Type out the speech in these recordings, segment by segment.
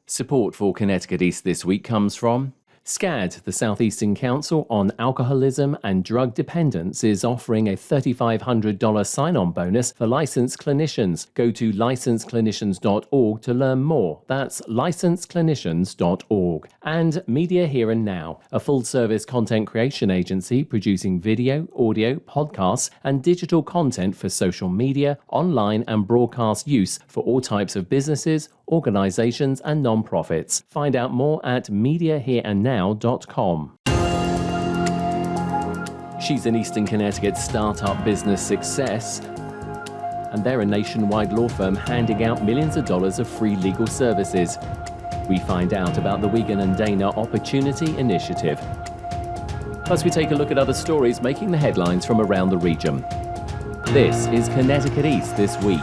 Support for Connecticut East this week comes from SCAD, the Southeastern Council on Alcoholism and Drug Dependence, is offering a $3,500 sign-on bonus for licensed clinicians. Go to licensedclinicians.org to learn more. That's licensedclinicians.org. And Media Here and Now, a full-service content creation agency producing video, audio, podcasts, and digital content for social media, online and broadcast use for all types of businesses, organizations, and non-profits. Find out more at mediahereandnow.com. She's an Eastern Connecticut startup business success, and they're a nationwide law firm handing out millions of dollars of free legal services. We find out about the Wiggin and Dana Opportunity Initiative. Plus, we take a look at other stories making the headlines from around the region. This is Connecticut East This Week.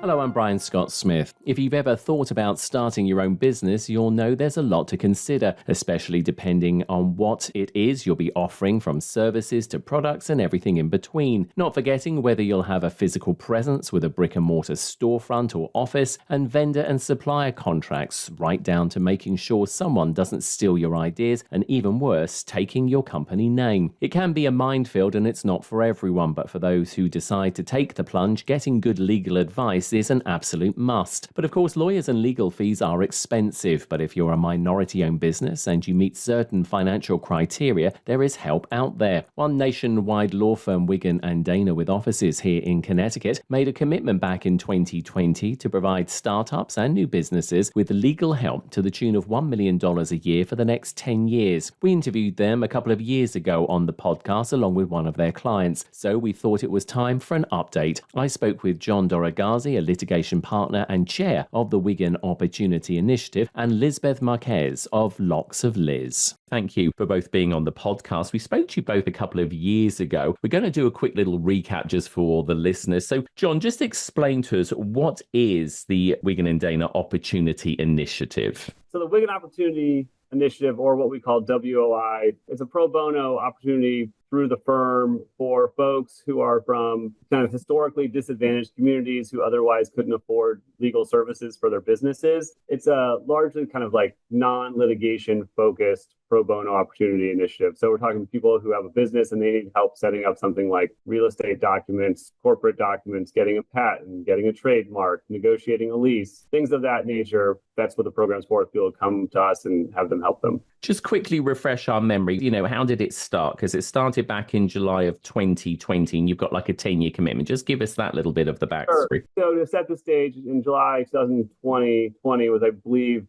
Hello, I'm Brian Scott Smith. If you've ever thought about starting your own business, you'll know there's a lot to consider, especially depending on what it is you'll be offering, from services to products and everything in between. Not forgetting whether you'll have a physical presence with a brick and mortar storefront or office, and vendor and supplier contracts, right down to making sure someone doesn't steal your ideas and, even worse, taking your company name. It can be a minefield, and it's not for everyone, but for those who decide to take the plunge, getting good legal advice is an absolute must. But of course, lawyers and legal fees are expensive. But if you're a minority-owned business and you meet certain financial criteria, there is help out there. One nationwide law firm, Wiggin and Dana, with offices here in Connecticut, made a commitment back in 2020 to provide startups and new businesses with legal help to the tune of $1 million a year for the next 10 years. We interviewed them a couple of years ago on the podcast along with one of their clients, so we thought it was time for an update. I spoke with John Doragazi, a litigation partner and chair of the Wiggin Opportunity Initiative, and Lisbeth Marquez of Locks of Liz. Thank you for both being on the podcast. We spoke to you both a couple of years ago. We're going to do a quick little recap just for the listeners. So, John, just explain to us, what is the Wiggin and Dana Opportunity Initiative? So the Wiggin Opportunity Initiative, or what we call WOI, is a pro bono opportunity through the firm for folks who are from kind of historically disadvantaged communities who otherwise couldn't afford legal services for their businesses. It's a largely kind of like non-litigation focused pro bono opportunity initiative. So we're talking people who have a business and they need help setting up something like real estate documents, corporate documents, getting a patent, getting a trademark, negotiating a lease, things of that nature. That's what the program's for. People come to us and have them help them. Just quickly refresh our memory. How did it start? Because it started back in July of 2020 and you've got like a 10-year commitment. Just give us that little bit of the backstory. Sure. So to set the stage, in July 2020 was, I believe,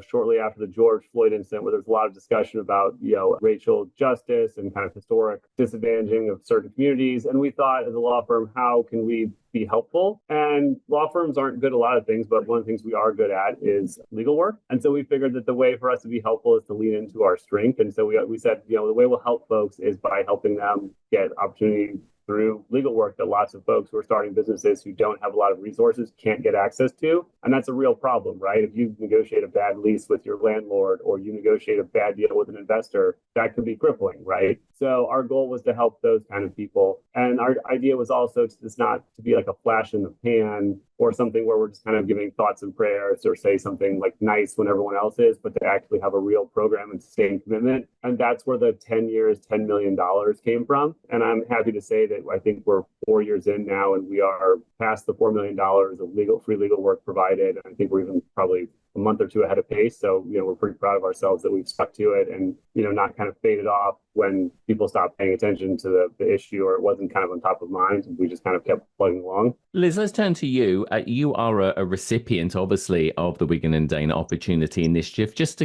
shortly after the George Floyd incident, where there's a lot of discussion about, racial justice and kind of historic disadvantaging of certain communities. And we thought, as a law firm, how can we be helpful? And law firms aren't good at a lot of things, but one of the things we are good at is legal work. And so we figured that the way for us to be helpful is to lean into our strength. And so we said, the way we'll help folks is by helping them get opportunity through legal work that lots of folks who are starting businesses who don't have a lot of resources can't get access to. And that's a real problem, right? If you negotiate a bad lease with your landlord or you negotiate a bad deal with an investor, that can be crippling, right? So our goal was to help those kind of people. And our idea was also just not to be like a flash in the pan or something where we're just kind of giving thoughts and prayers or say something like nice when everyone else is, but to actually have a real program and sustained commitment. And that's where the 10 years, $10 million came from. And I'm happy to say that I think we're 4 years in now and we are past the $4 million of free legal work provided. And I think we're even probably a month or two ahead of pace. So, we're pretty proud of ourselves that we've stuck to it and, not kind of faded off when people stopped paying attention to the issue or it wasn't kind of on top of mind. We just kind of kept plugging along. Liz, let's turn to you. You are a recipient, obviously, of the Wiggin and Dana Opportunity Initiative. Just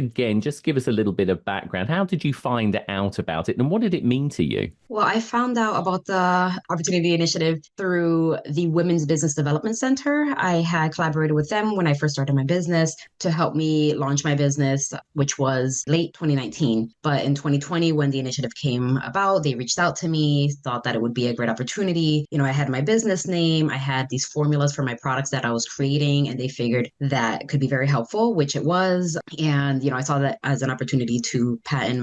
give us a little bit of background. How did you find out about it and what did it mean to you? Well, I found out about the Opportunity Initiative through the Women's Business Development Center. I had collaborated with them when I first started my business. to help me launch my business, which was late 2019. But in 2020, when the initiative came about, they reached out to me, thought that it would be a great opportunity. I had my business name, I had these formulas for my products that I was creating, and they figured that could be very helpful, which it was. And, I saw that as an opportunity to patent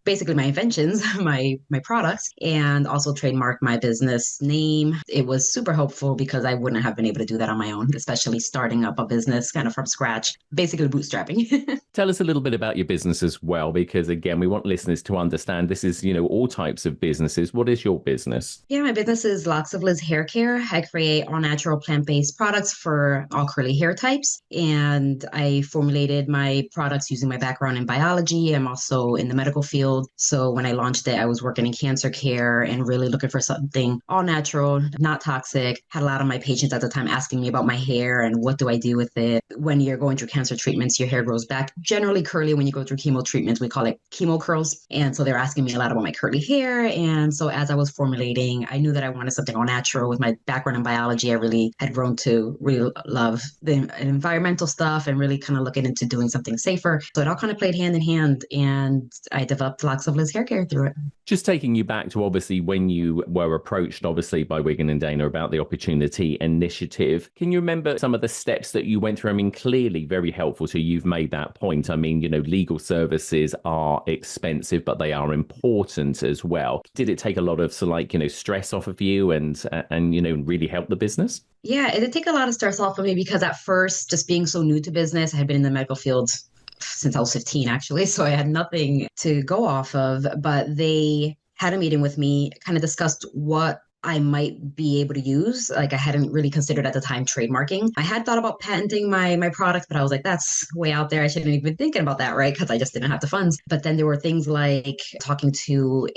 basically my inventions, my products, and also trademark my business name. It was super helpful because I wouldn't have been able to do that on my own, especially starting up a business kind of from scratch, basically bootstrapping. Tell us a little bit about your business as well, because again, we want listeners to understand this is, all types of businesses. What is your business? Yeah, my business is Locks of Liz Hair Care. I create all natural plant-based products for all curly hair types. And I formulated my products using my background in biology. I'm also in the medical field. So when I launched it, I was working in cancer care and really looking for something all natural, not toxic. Had a lot of my patients at the time asking me about my hair and what do I do with it. When you're going through cancer treatments, your hair grows back generally curly. When you go through chemo treatments, we call it chemo curls. And so they're asking me a lot about my curly hair. And so as I was formulating, I knew that I wanted something all natural. With my background in biology, I really had grown to really love the environmental stuff and really kind of looking into doing something safer. So it all kind of played hand in hand, and I developed Locks of Liz Hair Care through it. Just taking you back to obviously when you were approached, obviously by Wiggin and Dana about the opportunity initiative. Can you remember some of the steps that you went through? I mean, clearly very helpful. So you've made that point. I mean, legal services are expensive, but they are important as well. Did it take a lot of stress off of you and really help the business? Yeah, it did take a lot of stress off of me because at first, just being so new to business, I had been in the medical field since I was 15, actually. So I had nothing to go off of, but they had a meeting with me, kind of discussed what I might be able to use. Like I hadn't really considered at the time trademarking. I had thought about patenting my product, but I was like, that's way out there. I shouldn't even been thinking about that, right? Because I just didn't have the funds. But then there were things like talking to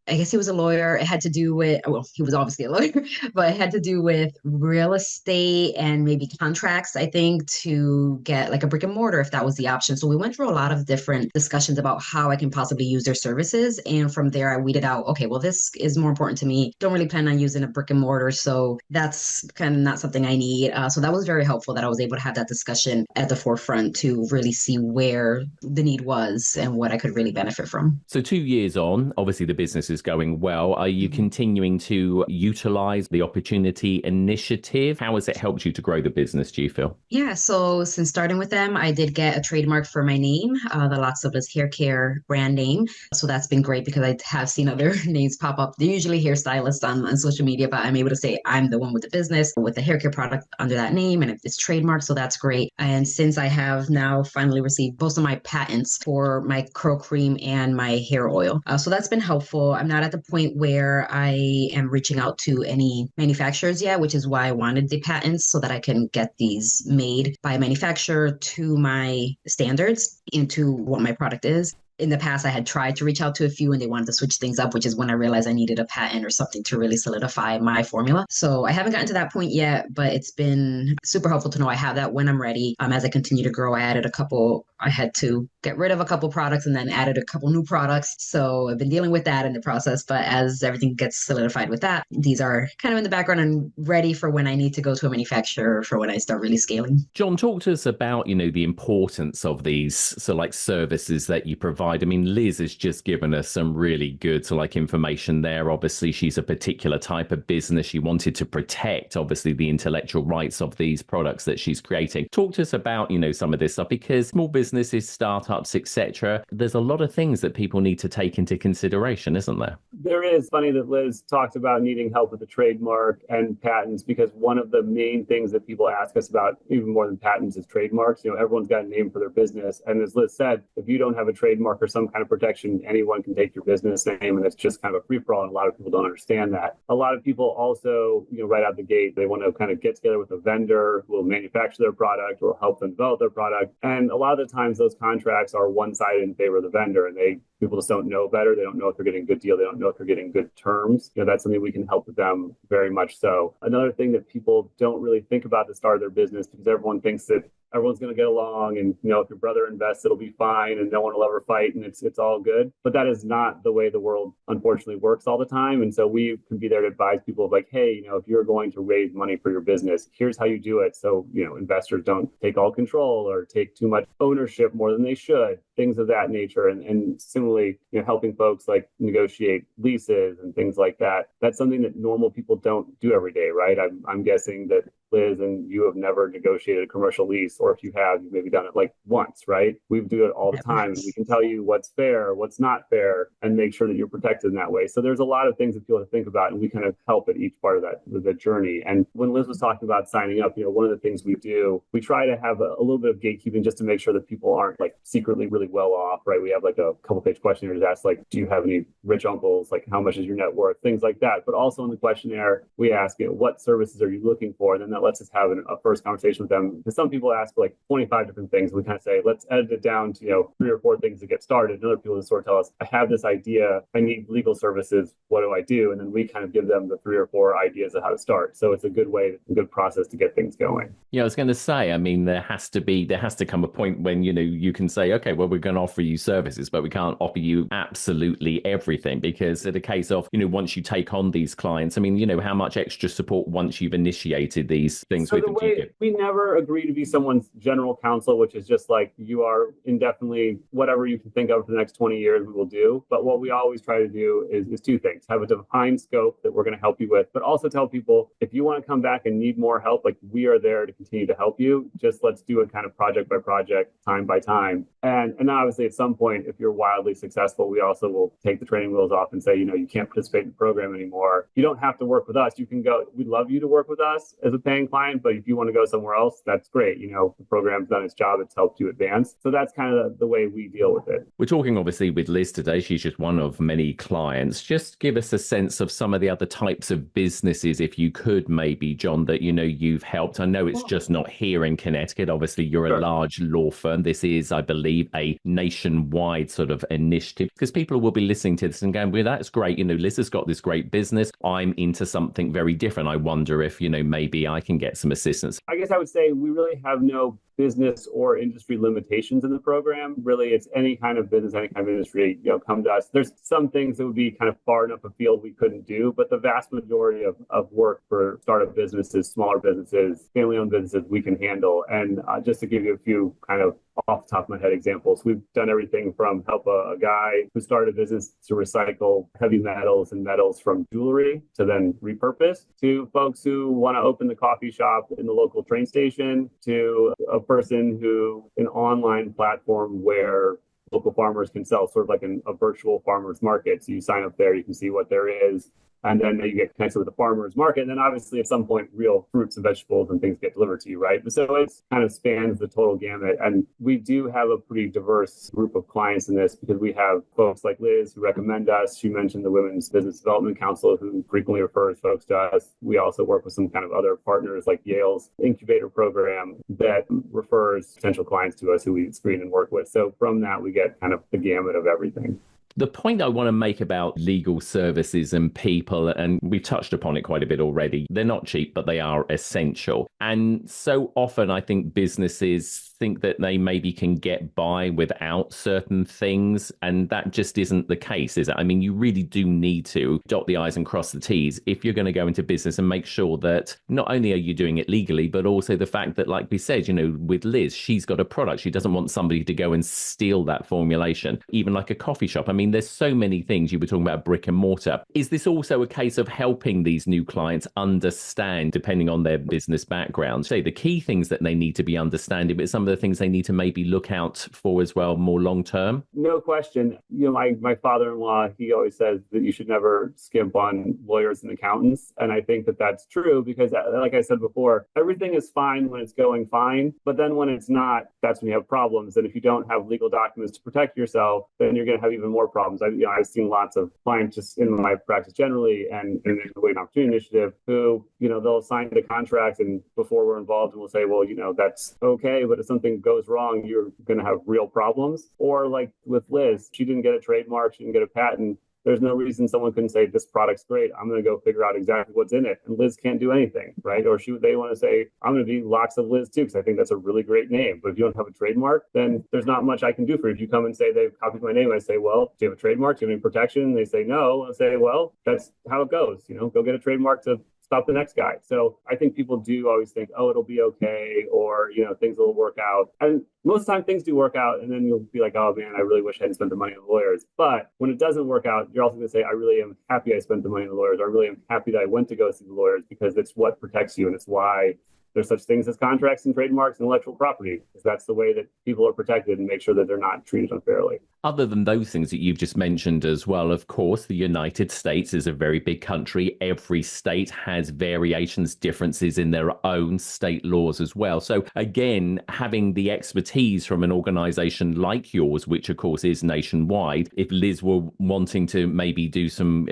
I guess he was a lawyer. It had to do with, well, he was obviously a lawyer, but it had to do with real estate and maybe contracts, I think, to get like a brick and mortar if that was the option. So we went through a lot of different discussions about how I can possibly use their services. And from there, I weeded out, okay, well, this is more important to me. Don't really plan on using a brick and mortar. So that's kind of not something I need. So that was very helpful that I was able to have that discussion at the forefront to really see where the need was and what I could really benefit from. So 2 years on, obviously the business is going well. Are you continuing to utilize the opportunity initiative? How has it helped you to grow the business, do you feel? Yeah, so since starting with them, I did get a trademark for my name, the Locks of Liz Hair Care brand name. So that's been great because I have seen other names pop up. They're usually hairstylists on social media, but I'm able to say I'm the one with the business with the hair care product under that name, and it's trademarked. So that's great. And since I have now finally received both of my patents for my curl cream and my hair oil. So that's been helpful. I'm not at the point where I am reaching out to any manufacturers yet, which is why I wanted the patents so that I can get these made by a manufacturer to my standards into what my product is. In the past, I had tried to reach out to a few and they wanted to switch things up, which is when I realized I needed a patent or something to really solidify my formula. So I haven't gotten to that point yet, but it's been super helpful to know I have that when I'm ready. As I continue to grow, I had to get rid of a couple products and then added a couple new products. So I've been dealing with that in the process. But as everything gets solidified with that, these are kind of in the background and ready for when I need to go to a manufacturer for when I start really scaling. John, talk to us about, the importance of these services that you provide. I mean, Liz has just given us some really good information there. Obviously, she's a particular type of business. She wanted to protect, obviously, the intellectual rights of these products that she's creating. Talk to us about, some of this stuff, because small businesses, startups, etc. There's a lot of things that people need to take into consideration, isn't there? There is. Funny that Liz talked about needing help with the trademark and patents, because one of the main things that people ask us about, even more than patents, is trademarks. Everyone's got a name for their business. And as Liz said, if you don't have a trademark or some kind of protection, anyone can take your business name, and it's just kind of a free-for-all, and a lot of people don't understand that. A lot of people also, right out the gate, they want to kind of get together with a vendor who will manufacture their product or help them develop their product. And a lot of the times those contracts are one-sided in favor of the vendor, and people just don't know better. They don't know if they're getting a good deal. They don't know if they're getting good terms. That's something we can help with them very much so. Another thing that people don't really think about at the start of their business, because everyone thinks that everyone's going to get along, and if your brother invests, it'll be fine, and no one will ever fight, and it's all good. But that is not the way the world unfortunately works all the time. And so we can be there to advise people of like, hey, if you're going to raise money for your business, here's how you do it. So investors don't take all control or take too much ownership more than they should, things of that nature. And similarly, helping folks like negotiate leases and things like that. That's something that normal people don't do every day, right? I'm guessing that Liz and you have never negotiated a commercial lease, or if you have, you've maybe done it like once, right? We do it all the time, and we can tell you what's fair, what's not fair, and make sure that you're protected in that way. So there's a lot of things that people have to think about, and we kind of help at each part of the journey. And when Liz was talking about signing up, one of the things we do, we try to have a little bit of gatekeeping just to make sure that people aren't like secretly really well off, right? We have like a couple page questionnaire to ask like, do you have any rich uncles? Like, how much is your net worth? Things like that. But also in the questionnaire, we ask, what services are you looking for? And then that lets us have a first conversation with them. Because some people ask for like 25 different things. We kind of say, let's edit it down to, 3 or 4 things to get started. And other people just sort of tell us, I have this idea, I need legal services. What do I do? And then we kind of give them the 3 or 4 ideas of how to start. So it's a good way, a good process to get things going. Yeah, I was going to say, I mean, there has to come a point when, you can say, okay, well, we're going to offer you services, but we can't offer you absolutely everything, because in the case of, once you take on these clients, I mean, how much extra support once you've initiated these things so with them? We never agree to be someone's general counsel, which is just like, you are indefinitely, whatever you can think of for the next 20 years, we will do. But what we always try to do is 2 things: have a defined scope that we're going to help you with, but also tell people, if you want to come back and need more help, like, we are there to continue to help you. Just let's do it kind of project by project, time by time. And obviously at some point, if you're wildly successful, we also will take the training wheels off and say, you can't participate in the program anymore. You don't have to work with us. You can go. We'd love you to work with us as a paying client, but if you want to go somewhere else, that's great. The program's done its job. It's helped you advance. So that's kind of the way we deal with it. We're talking obviously with Liz today. She's just one of many clients. Just give us a sense of some of the other types of businesses, if you could, maybe, John, that you've helped. I know it's just not here in Connecticut. Obviously, you're a large law firm. This is, I believe, a nationwide sort of initiative, because people will be listening to this and going, well, that's great. Liz has got this great business. I'm into something very different. I wonder if, maybe I can get some assistance. I guess I would say we really have no business or industry limitations in the program. Really, it's any kind of business, any kind of industry, come to us. There's some things that would be kind of far enough afield we couldn't do, but the vast majority of work for startup businesses, smaller businesses, family-owned businesses, we can handle. And just to give you a few kind of off the top of my head examples, we've done everything from help a guy who started a business to recycle heavy metals and metals from jewelry to then repurpose, to folks who want to open the coffee shop in the local train station, to a person who an online platform where local farmers can sell, sort of like a virtual farmers market. So you sign up there, you can see what there is. And then you get connected with the farmer's market. And then obviously at some point, real fruits and vegetables and things get delivered to you, right? But so it kind of spans the total gamut. And we do have a pretty diverse group of clients in this, because we have folks like Liz who recommend us. She mentioned the Women's Business Development Council, who frequently refers folks to us. We also work with some kind of other partners like Yale's incubator program that refers potential clients to us who we screen and work with. So from that, we get kind of the gamut of everything. The point I want to make about legal services and people, and we've touched upon it quite a bit already, they're not cheap, but they are essential. And so often I think businesses think that they maybe can get by without certain things, and that just isn't the case, is it? I mean, you really do need to dot the I's and cross the T's if you're going to go into business, and make sure that not only are you doing it legally, but also the fact that, like we said, with Liz, she's got a product. She doesn't want somebody to go and steal that formulation, even like a coffee shop. I mean, there's so many things. You were talking about brick and mortar. Is this also a case of helping these new clients understand, depending on their business background, say the key things that they need to be understanding, but some of the things they need to maybe look out for as well, more long term? No question. My father-in-law, he always says that you should never skimp on lawyers and accountants. And I think that that's true, because like I said before, everything is fine when it's going fine. But then when it's not, that's when you have problems. And if you don't have legal documents to protect yourself, then you're going to have even more problems. I've seen lots of clients just in my practice generally and in the Wiggin Opportunity Initiative who, they'll sign the contract, and before we're involved, we'll say, well, that's okay, but if something goes wrong, you're going to have real problems. Or like with Liz, she didn't get a trademark, she didn't get a patent. there's no reason someone couldn't say this product's great. I'm going to go figure out exactly what's in it. And Liz can't do anything, right? Or they want to say, I'm going to be Locks of Liz too, because I think that's a really great name. But if you don't have a trademark, then there's not much I can do for you. If you come and say they've copied my name, I say, well, do you have a trademark? Do you have any protection? And they say no. I say, well, that's how it goes. Go get a trademark to stop the next guy. So I think people do always think, oh, it'll be okay, or, things will work out. And most of the time things do work out, and then you'll be like, oh man, I really wish I hadn't spent the money on the lawyers. But when it doesn't work out, you're also going to say, I really am happy I spent the money on the lawyers. I really am happy that I went to go see the lawyers, because it's what protects you, and it's why there's such things as contracts and trademarks and intellectual property, because that's the way that people are protected and make sure that they're not treated unfairly. Other than those things that you've just mentioned as well, of course, the United States is a very big country. Every state has variations, differences in their own state laws as well. So again, having the expertise from an organization like yours, which of course is nationwide, if Liz were wanting to maybe do some,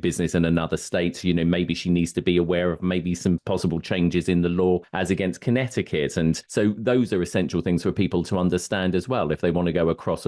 business in another state, maybe she needs to be aware of maybe some possible changes in the law as against Connecticut. And so those are essential things for people to understand as well, if they want to go across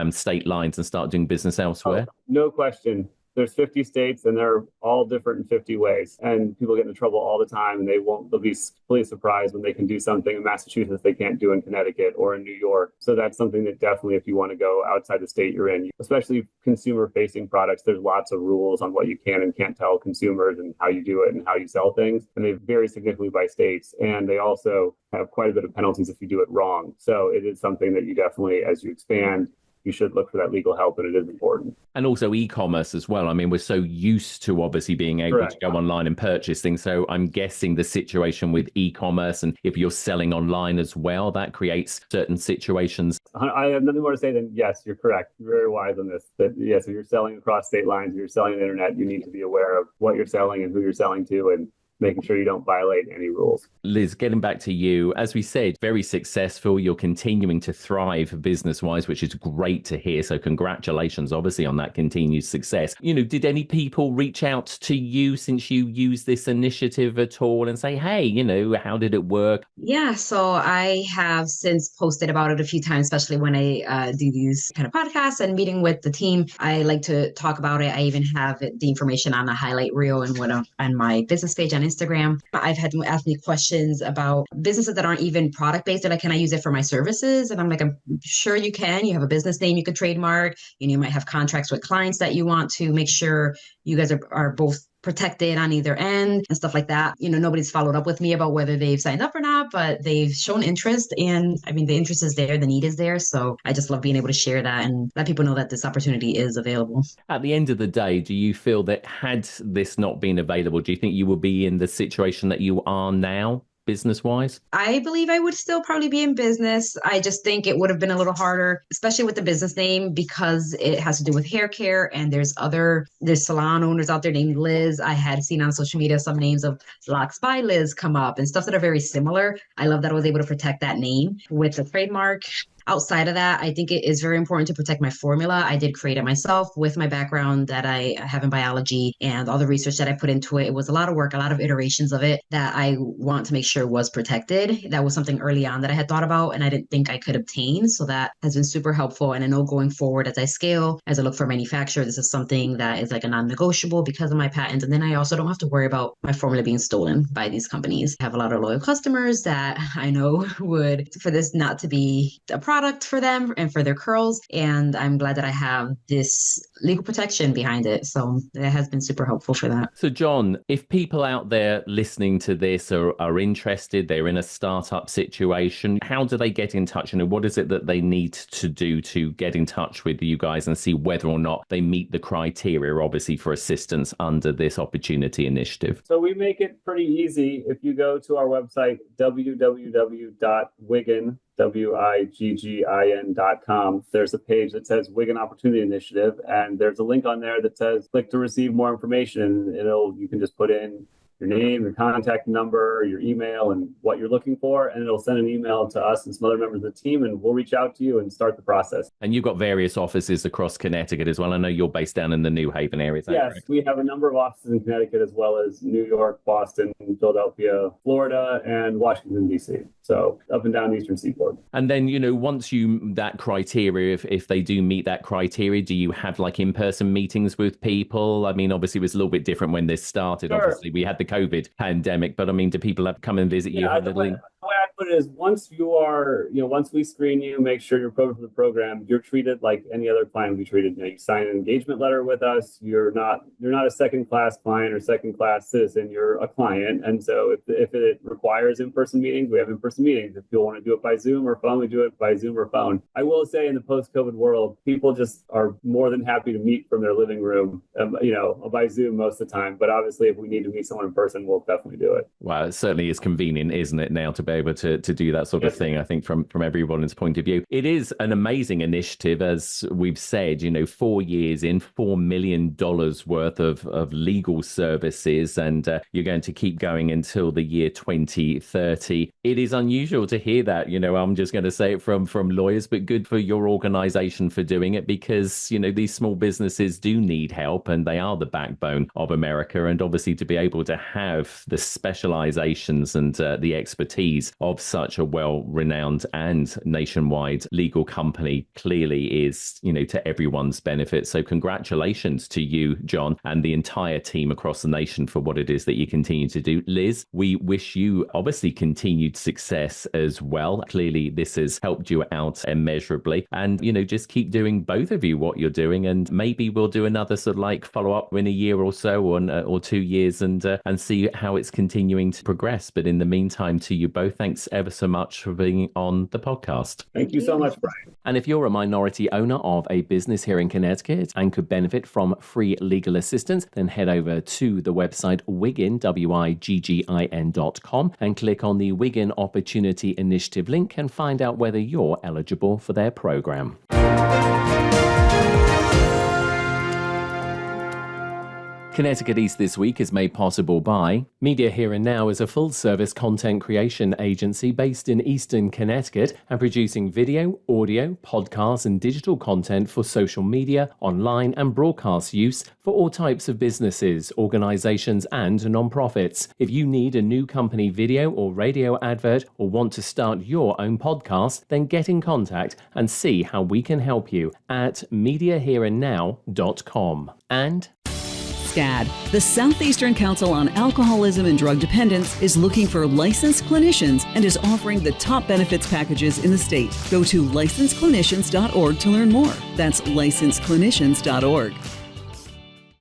state lines and start doing business elsewhere. Oh, no question. There's 50 states, and they're all different in 50 ways. And people get into trouble all the time, and they'll be completely surprised when they can do something in Massachusetts they can't do in Connecticut or in New York. So that's something that definitely, if you want to go outside the state you're in, especially consumer-facing products, there's lots of rules on what you can and can't tell consumers and how you do it and how you sell things. And they vary significantly by states. And they also have quite a bit of penalties if you do it wrong. So it is something that you definitely, as you expand, you should look for that legal help, and it is important. And also e-commerce as well. I mean, we're so used to obviously being able to go online and purchase things. So I'm guessing the situation with e-commerce, and if you're selling online as well, that creates certain situations. I have nothing more to say than yes, you're correct. You're very wise on this. That yes, if you're selling across state lines, if you're selling on the internet, you need to be aware of what you're selling and who you're selling to, and making sure you don't violate any rules. Liz, getting back to you, as we said, very successful. You're continuing to thrive business-wise, which is great to hear. So congratulations, obviously, on that continued success. Did any people reach out to you since you used this initiative at all and say, hey, how did it work? Yeah, so I have since posted about it a few times, especially when I do these kind of podcasts and meeting with the team. I like to talk about it. I even have the information on a highlight reel and on my business page on Instagram. I've had them ask me questions about businesses that aren't even product based. They're like, can I use it for my services? And I'm like, I'm sure you can. You have a business name you could trademark, and you might have contracts with clients that you want to make sure you guys are both protected on either end and stuff like that. Nobody's followed up with me about whether they've signed up or not, but they've shown interest. And I mean, the interest is there, the need is there. So I just love being able to share that and let people know that this opportunity is available. At the end of the day, do you feel that had this not been available, do you think you would be in the situation that you are now? Business-wise? I believe I would still probably be in business. I just think it would have been a little harder, especially with the business name, because it has to do with hair care, and there's salon owners out there named Liz. I had seen on social media some names of Locks by Liz come up and stuff that are very similar. I love that I was able to protect that name with the trademark. Outside of that, I think it is very important to protect my formula. I did create it myself with my background that I have in biology and all the research that I put into it. It was a lot of work, a lot of iterations of it that I want to make sure was protected. That was something early on that I had thought about and I didn't think I could obtain. So that has been super helpful. And I know going forward as I scale, as I look for a manufacturer, this is something that is like a non-negotiable because of my patent. And then I also don't have to worry about my formula being stolen by these companies. I have a lot of loyal customers that I know would, for this not to be a product for them and for their curls. And I'm glad that I have this legal protection behind it. So it has been super helpful for that. So John, if people out there listening to this are interested, they're in a startup situation, how do they get in touch? And what is it that they need to do to get in touch with you guys and see whether or not they meet the criteria, obviously, for assistance under this opportunity initiative? So we make it pretty easy. If you go to our website, www.wiggin, WIGGIN.com. There's a page that says Wiggin Opportunity Initiative, and there's a link on there that says click to receive more information. You can just put in your name, your contact number, your email, and what you're looking for. And it'll send an email to us and some other members of the team, and we'll reach out to you and start the process. And you've got various offices across Connecticut as well. I know you're based down in the New Haven area. Yes, correct? we have a number of offices in Connecticut, as well as New York, Boston, Philadelphia, Florida, and Washington, D.C. So up and down the Eastern Seaboard. And then, once that criteria, if they do meet that criteria, do you have like in-person meetings with people? I mean, obviously it was a little bit different when this started. Sure. Obviously we had the COVID pandemic, but I mean, do people have to come and visit you? The way I put it is, once we screen you, make sure you're approved for the program, you're treated like any other client would be treated. You sign an engagement letter with us. You're not a second-class client or second-class citizen. You're a client. And so if it requires in-person meetings, we have in-person meetings. If you want to do it by Zoom or phone, we do it by Zoom or phone. I will say, in the post-COVID world, people just are more than happy to meet from their living room, by Zoom most of the time. But obviously, if we need to meet someone in person, we'll definitely do it. Well, it certainly is convenient, isn't it, now to be able to do that sort of thing, I think, from everyone's point of view. It is an amazing initiative, as we've said, 4 years in, $4 million worth of legal services, and you're going to keep going until the year 2030. It is unusual to hear that, I'm just going to say it from lawyers, but good for your organization for doing it, because, these small businesses do need help, and they are the backbone of America. And obviously to be able to have the specializations and the expertise of such a well-renowned and nationwide legal company clearly is, to everyone's benefit. So congratulations to you, John, and the entire team across the nation for what it is that you continue to do. Liz, we wish you obviously continued success as well. Clearly, this has helped you out immeasurably. And, just keep doing, both of you, what you're doing. And maybe we'll do another sort of like follow-up in a year or so, or 2 years, and see how it's continuing to progress. But in the meantime, to you both, thanks ever so much for being on the podcast. Thank you so much, Brian. And if you're a minority owner of a business here in Connecticut and could benefit from free legal assistance, then head over to the website Wiggin, WIGGIN.com, and click on the Wiggin Opportunity Initiative link and find out whether you're eligible for their program. Connecticut East This Week is made possible by Media Here and Now is a full-service content creation agency based in Eastern Connecticut and producing video, audio, podcasts and digital content for social media, online and broadcast use for all types of businesses, organizations and nonprofits. If you need a new company video or radio advert or want to start your own podcast, then get in contact and see how we can help you at mediahereandnow.com. And SCAD, the Southeastern Council on Alcoholism and Drug Dependence, is looking for licensed clinicians and is offering the top benefits packages in the state. Go to licensedclinicians.org to learn more. That's licensedclinicians.org.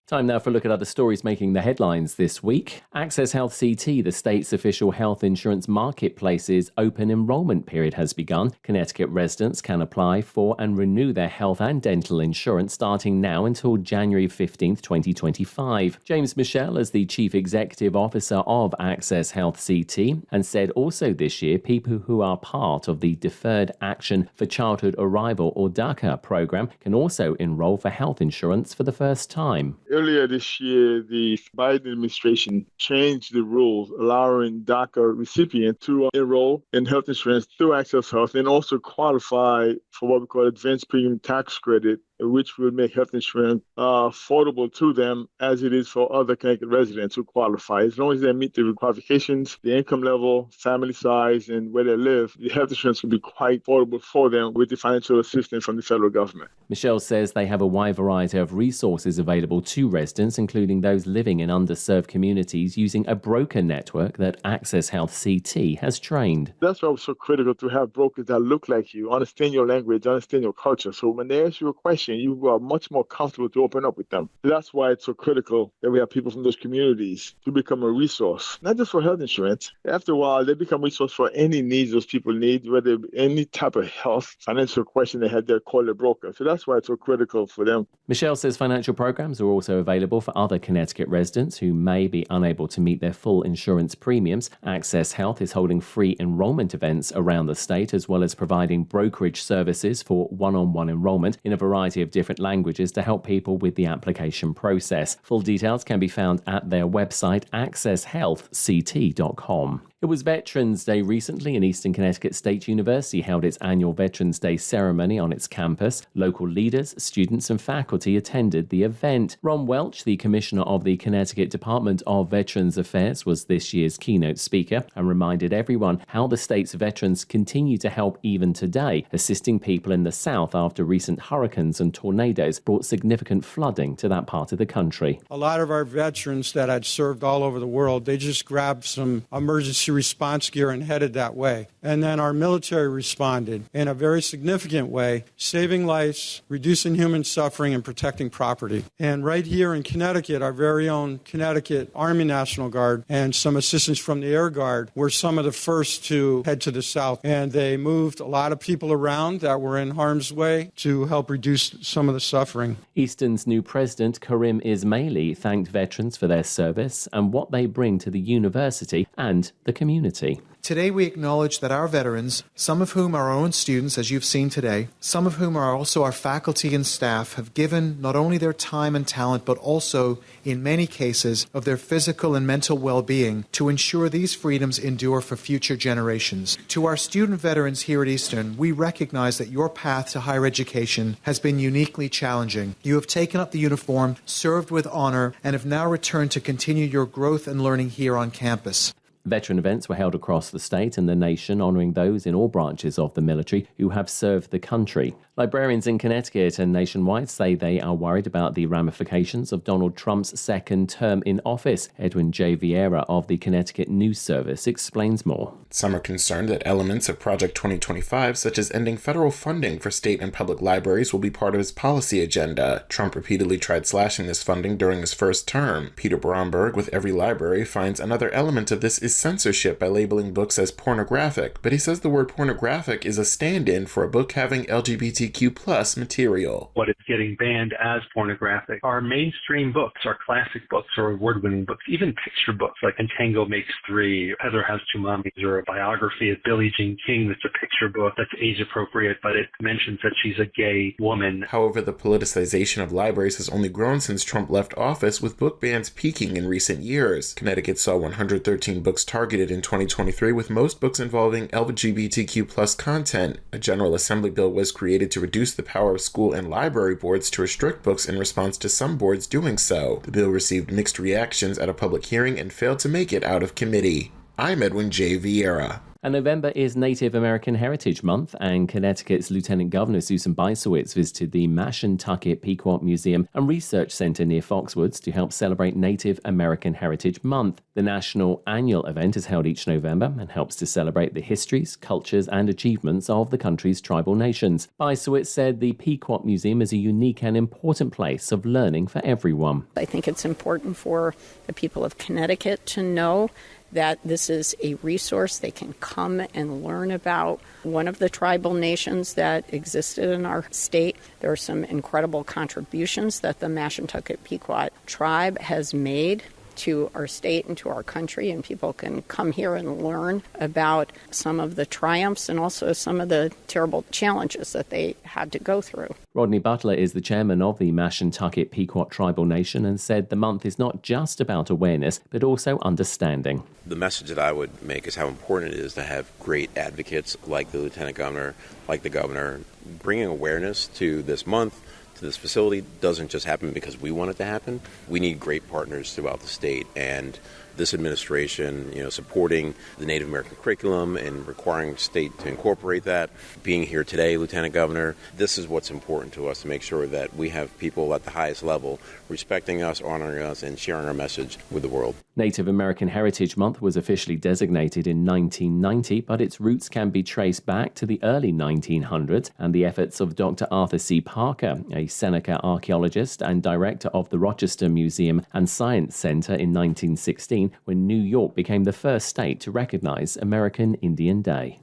Time now for a look at other stories making the headlines this week. Access Health CT, the state's official health insurance marketplace's open enrollment period has begun. Connecticut residents can apply for and renew their health and dental insurance starting now until January 15th, 2025. James Michelle is the Chief Executive Officer of Access Health CT and said also this year people who are part of the Deferred Action for Childhood Arrival or DACA program can also enroll for health insurance for the first time. Earlier this year, the Biden administration changed the rules, allowing DACA recipients to enroll in health insurance through Access Health and also qualify for what we call advanced premium tax credit, which will make health insurance affordable to them as it is for other Connecticut residents who qualify. As long as they meet the qualifications, the income level, family size, and where they live, the health insurance can be quite affordable for them with the financial assistance from the federal government. Michelle says they have a wide variety of resources available to residents, including those living in underserved communities using a broker network that Access Health CT has trained. That's why it's so critical to have brokers that look like you, understand your language, understand your culture. So when they ask you a question, you are much more comfortable to open up with them. That's why it's so critical that we have people from those communities to become a resource, not just for health insurance. After a while, they become a resource for any needs those people need, whether any type of health, financial question they had, they'll call their broker. So that's why it's so critical for them Michelle says financial programs are also available for other Connecticut residents who may be unable to meet their full insurance premiums. Access Health is holding free enrollment events around the state, as well as providing brokerage services for one-on-one enrollment in a variety of different languages to help people with the application process. Full details can be found at their website, accesshealthct.com. It was Veterans Day recently, and Eastern Connecticut State University held its annual Veterans Day ceremony on its campus. Local leaders, students and faculty attended the event. Ron Welch, the Commissioner of the Connecticut Department of Veterans Affairs, was this year's keynote speaker and reminded everyone how the state's veterans continue to help even today, assisting people in the South after recent hurricanes and tornadoes brought significant flooding to that part of the country. A lot of our veterans that had served all over the world, they just grabbed some emergency response gear and headed that way. And then our military responded in a very significant way, saving lives, reducing human suffering, and protecting property. And right here in Connecticut, our very own Connecticut Army National Guard and some assistance from the Air Guard were some of the first to head to the South. And they moved a lot of people around that were in harm's way to help reduce some of the suffering. Eastern's new president, Karim Ismaili, thanked veterans for their service and what they bring to the university and the community. Today we acknowledge that our veterans, some of whom are our own students, as you've seen today, some of whom are also our faculty and staff, have given not only their time and talent, but also, in many cases, of their physical and mental well-being to ensure these freedoms endure for future generations. To our student veterans here at Eastern, we recognize that your path to higher education has been uniquely challenging. You have taken up the uniform, served with honor, and have now returned to continue your growth and learning here on campus. Veteran events were held across the state and the nation, honouring those in all branches of the military who have served the country. Librarians in Connecticut and nationwide say they are worried about the ramifications of Donald Trump's second term in office. Edwin J. Vieira of the Connecticut News Service explains more. Some are concerned that elements of Project 2025, such as ending federal funding for state and public libraries, will be part of his policy agenda. Trump repeatedly tried slashing this funding during his first term. Peter Bromberg with Every Library finds another element of this is censorship by labeling books as pornographic, but he says the word pornographic is a stand-in for a book having LGBTQ+ material. What is getting banned as pornographic are mainstream books, or classic books, or award-winning books, even picture books like Tango Makes Three, Heather Has Two Mommies, or a biography of Billie Jean King that's a picture book that's age-appropriate, but it mentions that she's a gay woman. However, the politicization of libraries has only grown since Trump left office, with book bans peaking in recent years. Connecticut saw 113 books targeted in 2023, with most books involving LGBTQ+ content. A General Assembly bill was created to reduce the power of school and library boards to restrict books in response to some boards doing so. The bill received mixed reactions at a public hearing and failed to make it out of committee. I'm Edwin J. Vieira. And November is Native American Heritage Month, and Connecticut's Lieutenant Governor Susan Bysiewicz visited the Mashantucket Pequot Museum and Research Center near Foxwoods to help celebrate Native American Heritage Month. The national annual event is held each November and helps to celebrate the histories, cultures, and achievements of the country's tribal nations. Bysiewicz said the Pequot Museum is a unique and important place of learning for everyone. I think it's important for the people of Connecticut to know that this is a resource they can come and learn about. One of the tribal nations that existed in our state, there are some incredible contributions that the Mashantucket Pequot tribe has made to our state and to our country, and people can come here and learn about some of the triumphs and also some of the terrible challenges that they had to go through. Rodney Butler is the chairman of the Mashantucket Pequot Tribal Nation and said the month is not just about awareness, but also understanding. The message that I would make is how important it is to have great advocates like the Lieutenant Governor, like the Governor. Bringing awareness to this month, to this facility, doesn't just happen because we want it to happen. We need great partners throughout the state, and this administration, supporting the Native American curriculum and requiring state to incorporate that. Being here today, Lieutenant Governor, this is what's important to us, to make sure that we have people at the highest level respecting us, honoring us, and sharing our message with the world. Native American Heritage Month was officially designated in 1990, but its roots can be traced back to the early 1900s and the efforts of Dr. Arthur C. Parker, a Seneca archaeologist and director of the Rochester Museum and Science Center in 1916, when New York became the first state to recognize American Indian Day.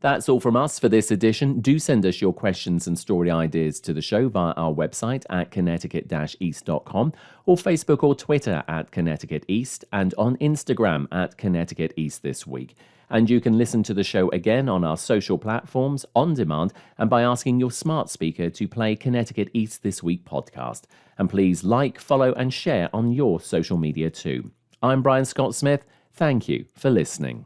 That's all from us for this edition. Do send us your questions and story ideas to the show via our website at connecticut-east.com or Facebook or Twitter at Connecticut East and on Instagram at Connecticut East This Week. And you can listen to the show again on our social platforms, on demand, and by asking your smart speaker to play Connecticut East This Week podcast. And please like, follow, and share on your social media too. I'm Brian Scott Smith. Thank you for listening.